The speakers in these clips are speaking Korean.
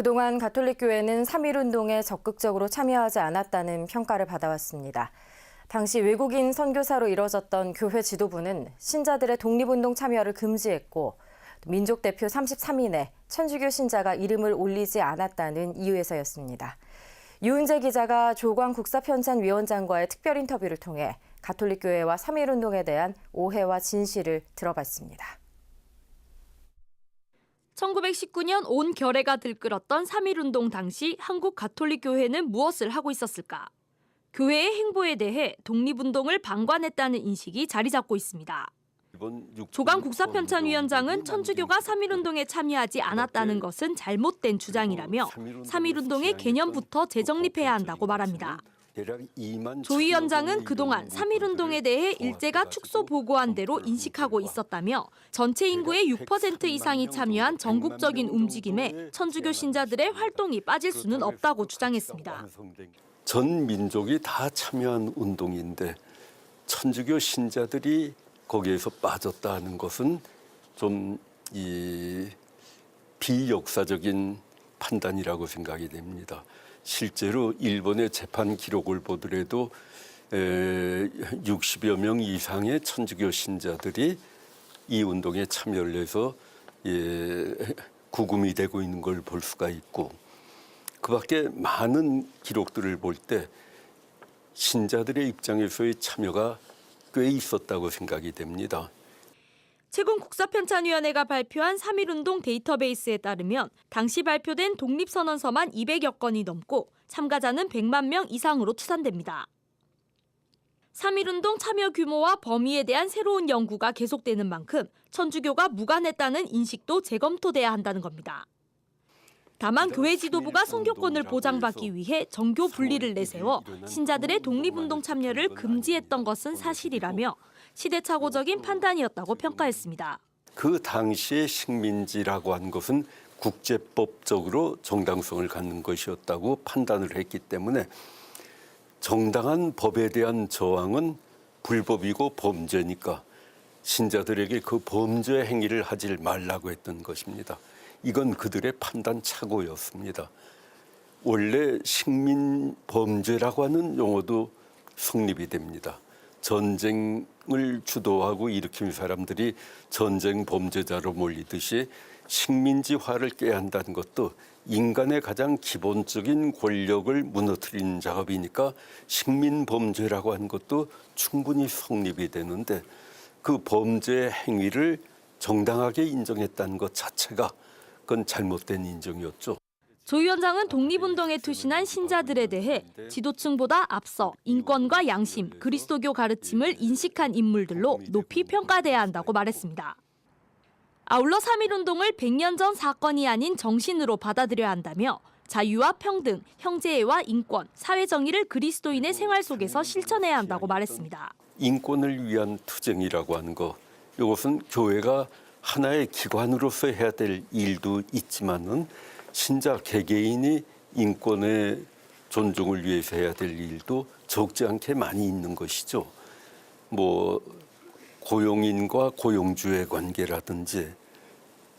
그동안 가톨릭교회는 3.1운동에 적극적으로 참여하지 않았다는 평가를 받아왔습니다. 당시 외국인 선교사로 이뤄졌던 교회 지도부는 신자들의 독립운동 참여를 금지했고 민족 대표 33인에 천주교 신자가 이름을 올리지 않았다는 이유에서였습니다. 유은재 기자가 조광 국사편찬위원장과의 특별 인터뷰를 통해 가톨릭교회와 3.1운동에 대한 오해와 진실을 들어봤습니다. 1919년 온 결의가 들끓었던 3.1운동 당시 한국 가톨릭교회는 무엇을 하고 있었을까? 교회의 행보에 대해 독립운동을 방관했다는 인식이 자리 잡고 있습니다. 조광 국사편찬위원장은 천주교가 3.1운동에 참여하지 않았다는 것은 잘못된 주장이라며 3.1운동의 개념부터 재정립해야 한다고 말합니다. 조 위원장은 그동안 3.1운동에 대해 일제가 축소 보고한 대로 인식하고 있었다며 전체 인구의 6% 이상이 참여한 전국적인 움직임에 천주교 신자들의 활동이 빠질 수는 없다고 주장했습니다. 전 민족이 다 참여한 운동인데 천주교 신자들이 거기에서 빠졌다는 것은 좀 비역사적인 판단이라고 생각이 됩니다. 실제로 일본의 재판 기록을 보더라도 60여 명 이상의 천주교 신자들이 이 운동에 참여를 해서 구금이 되고 있는 걸 볼 수가 있고 그 밖에 많은 기록들을 볼 때 신자들의 입장에서의 참여가 꽤 있었다고 생각이 됩니다. 최근 국사편찬위원회가 발표한 3.1운동 데이터베이스에 따르면 당시 발표된 독립선언서만 200여 건이 넘고 참가자는 100만 명 이상으로 추산됩니다. 3.1운동 참여 규모와 범위에 대한 새로운 연구가 계속되는 만큼 천주교가 무관했다는 인식도 재검토돼야 한다는 겁니다. 다만 교회 지도부가 선교권을 보장받기 위해 정교 분리를 내세워 신자들의 독립운동 참여를 금지했던 것은 사실이라며 시대착오적인 판단이었다고 평가했습니다. 그 당시의 식민지라고 한 것은 국제법적으로 정당성을 갖는 것이었다고 판단을 했기 때문에 정당한 법에 대한 저항은 불법이고 범죄니까 신자들에게 그 범죄 행위를 하지 말라고 했던 것입니다. 이건 그들의 판단 착오였습니다. 원래 식민 범죄라고 하는 용어도 성립이 됩니다. 전쟁을 주도하고 일으킨 사람들이 전쟁 범죄자로 몰리듯이 식민지화를 깨야 한다는 것도 인간의 가장 기본적인 권력을 무너뜨리는 작업이니까 식민 범죄라고 하는 것도 충분히 성립이 되는데 그 범죄 행위를 정당하게 인정했다는 것 자체가 그건 잘못된 인정이었죠. 조 위원장은 독립운동에 투신한 신자들에 대해 지도층보다 앞서 인권과 양심, 그리스도교 가르침을 인식한 인물들로 높이 평가돼야 한다고 말했습니다. 아울러 3.1운동을 100년 전 사건이 아닌 정신으로 받아들여야 한다며 자유와 평등, 형제애와 인권, 사회정의를 그리스도인의 생활 속에서 실천해야 한다고 말했습니다. 인권을 위한 투쟁이라고 하는 거, 이것은 교회가 하나의 기관으로서 해야 될 일도 있지만은 신자 개개인이 인권의 존중을 위해서 해야 될 일도 적지 않게 많이 있는 것이죠. 뭐 고용인과 고용주의 관계라든지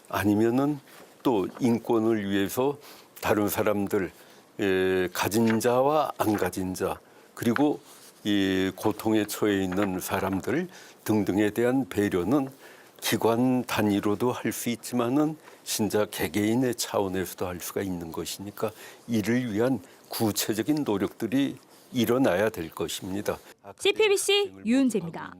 아니면은 또 인권을 위해서 다른 사람들 가진 자와 안 가진 자 그리고 이 고통에 처해 있는 사람들 등등에 대한 배려는 기관 단위로도 할 수 있지만은 신자 개개인의 차원에서도 할 수가 있는 것이니까 이를 위한 구체적인 노력들이 일어나야 될 것입니다. CPBC 유은재입니다.